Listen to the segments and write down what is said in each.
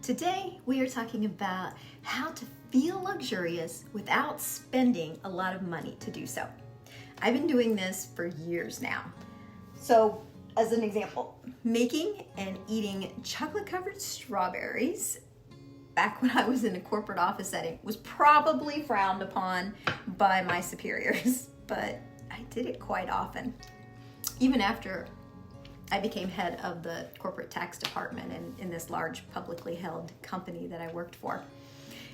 Today we are talking about how to feel luxurious without spending a lot of money to do so. I've been doing this for years now. So as an example, making and eating chocolate-covered strawberries back when I was in a corporate office setting was probably frowned upon by my superiors, but I did it quite often. Even after I became head of the corporate tax department in this large publicly held company that I worked for.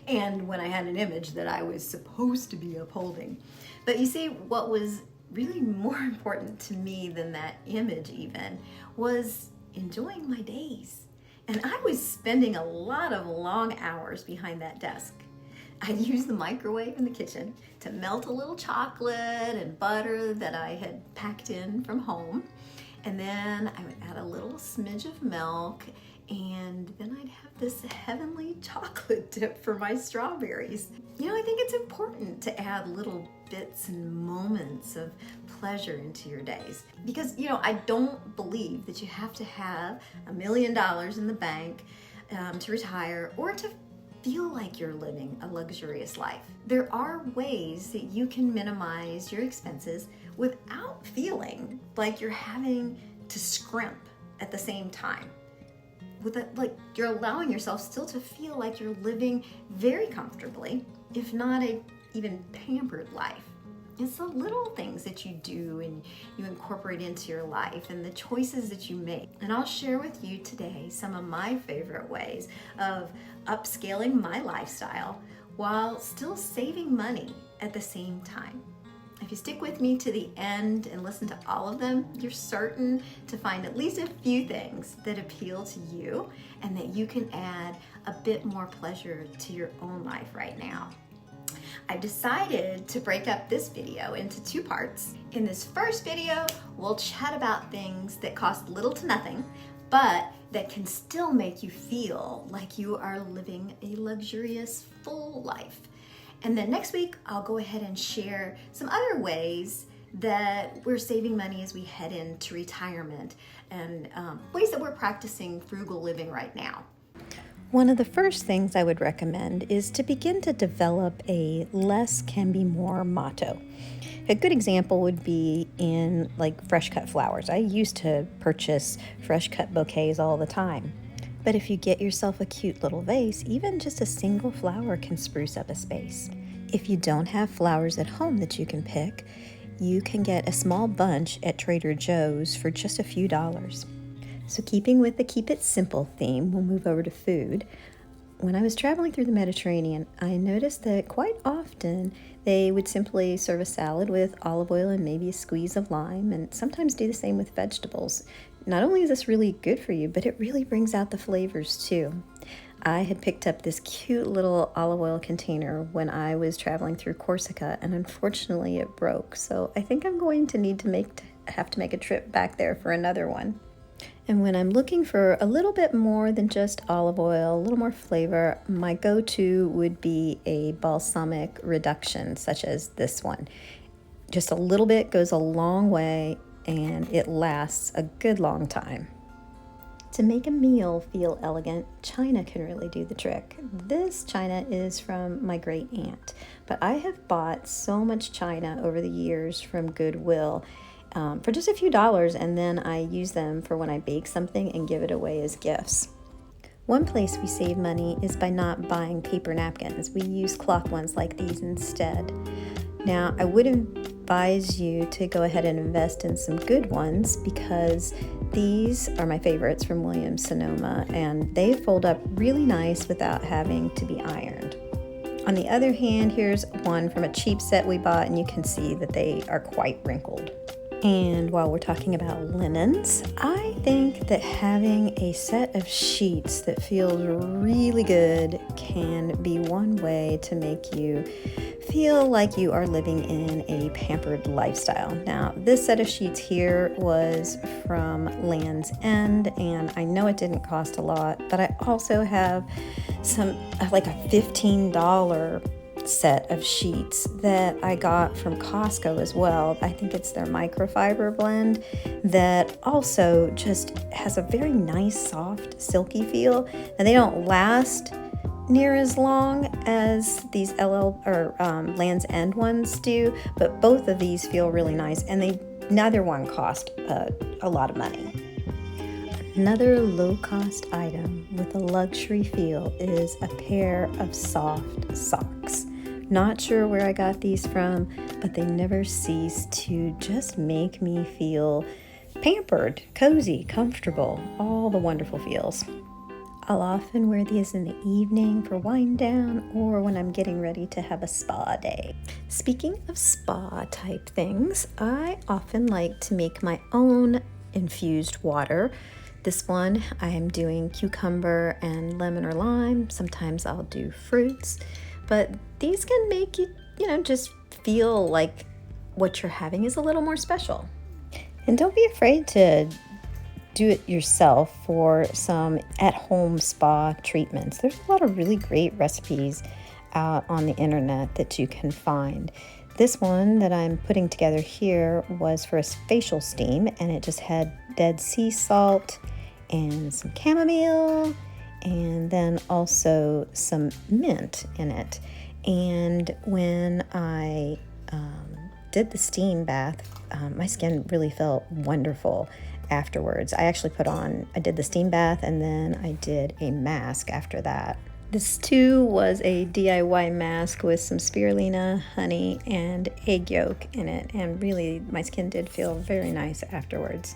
And when I had an image that I was supposed to be upholding. But you see, what was really more important to me than that image even was enjoying my days. And I was spending a lot of long hours behind that desk. I'd use the microwave in the kitchen to melt a little chocolate and butter that I had packed in from home. And then I would add a little smidge of milk, and then I'd have this heavenly chocolate dip for my strawberries. You know, I think it's important to add little bits and moments of pleasure into your days. Because, you know, I don't believe that you have to have $1 million in the bank to retire or to feel like you're living a luxurious life. There are ways that you can minimize your expenses without feeling like you're having to scrimp at the same time. Like you're allowing yourself still to feel like you're living very comfortably, if not a even pampered life. It's the little things that you do and you incorporate into your life and the choices that you make. And I'll share with you today some of my favorite ways of upscaling my lifestyle while still saving money at the same time. If you stick with me to the end and listen to all of them, you're certain to find at least a few things that appeal to you and that you can add a bit more pleasure to your own life right now. I've decided to break up this video into two parts. In this first video, we'll chat about things that cost little to nothing, but that can still make you feel like you are living a luxurious, full life. And then next week, I'll go ahead and share some other ways that we're saving money as we head into retirement and ways that we're practicing frugal living right now. One of the first things I would recommend is to begin to develop a less can be more motto. A good example would be in like fresh cut flowers. I used to purchase fresh cut bouquets all the time. But if you get yourself a cute little vase, even just a single flower can spruce up a space. If you don't have flowers at home that you can pick, you can get a small bunch at Trader Joe's for just a few dollars. So keeping with the keep it simple theme, we'll move over to food. When I was traveling through the Mediterranean, I noticed that quite often they would simply serve a salad with olive oil and maybe a squeeze of lime, and sometimes do the same with vegetables. Not only is this really good for you, but it really brings out the flavors too. I had picked up this cute little olive oil container when I was traveling through Corsica, and unfortunately it broke. So I think I'm going to have to make a trip back there for another one. And when I'm looking for a little bit more than just olive oil, a little more flavor, my go-to would be a balsamic reduction, such as this one. Just a little bit goes a long way, and it lasts a good long time. To make a meal feel elegant, china can really do the trick. This china is from my great aunt, but I have bought so much china over the years from Goodwill for just a few dollars, and then I use them for when I bake something and give it away as gifts. One place we save money is by not buying paper napkins. We use cloth ones like these instead. Now, I would advise you to go ahead and invest in some good ones because these are my favorites from Williams-Sonoma, and they fold up really nice without having to be ironed. On the other hand, here's one from a cheap set we bought, and you can see that they are quite wrinkled. And while we're talking about linens, I think that having a set of sheets that feels really good can be one way to make you feel like you are living in a pampered lifestyle. Now, this set of sheets here was from Land's End, and I know it didn't cost a lot, but I also have some like a $15 set of sheets that I got from Costco as well. I think it's their microfiber blend that also just has a very nice, soft, silky feel. And they don't last near as long as these Land's End ones do, but both of these feel really nice, and neither one cost a lot of money. Another low-cost item with a luxury feel is a pair of soft socks. Not sure where I got these from, but they never cease to just make me feel pampered, cozy, comfortable, all the wonderful feels. I'll often wear these in the evening for wind down or when I'm getting ready to have a spa day. Speaking of spa type things, I often like to make my own infused water. This one I am doing cucumber and lemon or lime. Sometimes I'll do fruits, but these can make you, just feel like what you're having is a little more special. And don't be afraid to do it yourself for some at-home spa treatments. There's a lot of really great recipes out on the internet that you can find. This one that I'm putting together here was for a facial steam, and it just had dead sea salt and some chamomile and then also some mint in it. And when I did the steam bath, my skin really felt wonderful afterwards. I did the steam bath and then I did a mask after that. This too was a DIY mask with some spirulina, honey, and egg yolk in it, and really my skin did feel very nice afterwards.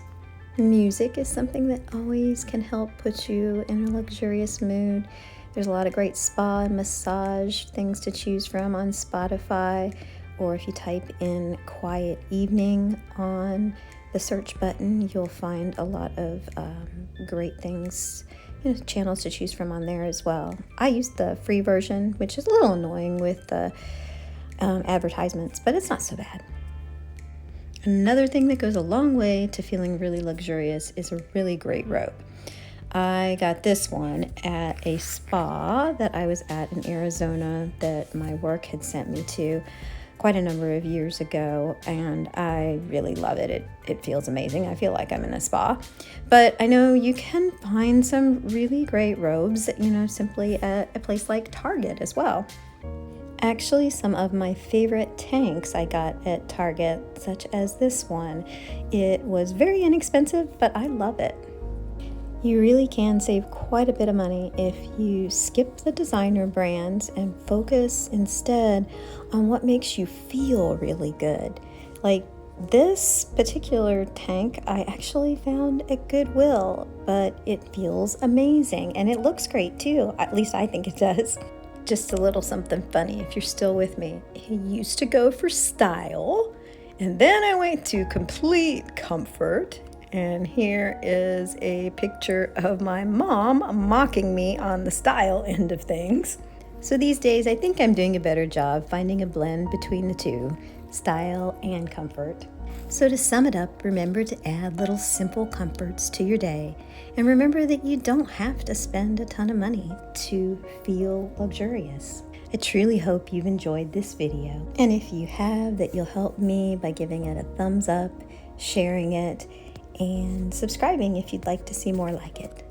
Music is something that always can help put you in a luxurious mood. There's a lot of great spa and massage things to choose from on Spotify, or if you type in quiet evening on the search button, you'll find a lot of great things, channels to choose from on there as well. I use the free version, which is a little annoying with the advertisements, but it's not so bad. Another thing that goes a long way to feeling really luxurious is a really great robe. I got this one at a spa that I was at in Arizona that my work had sent me to quite a number of years ago, and I really love it. It feels amazing. I feel like I'm in a spa. But I know you can find some really great robes, simply at a place like Target as well. Actually, some of my favorite tanks I got at Target, such as this one. It was very inexpensive, but I love it. You really can save quite a bit of money if you skip the designer brands and focus instead on what makes you feel really good. Like this particular tank I actually found at Goodwill, but it feels amazing and it looks great too. At least I think it does. Just a little something funny if you're still with me. I used to go for style, and then I went to complete comfort. And here is a picture of my mom mocking me on the style end of things. So these days, I think I'm doing a better job finding a blend between the two, style and comfort. So to sum it up, remember to add little simple comforts to your day. And remember that you don't have to spend a ton of money to feel luxurious. I truly hope you've enjoyed this video. And if you have, that you'll help me by giving it a thumbs up, sharing it, and subscribing if you'd like to see more like it.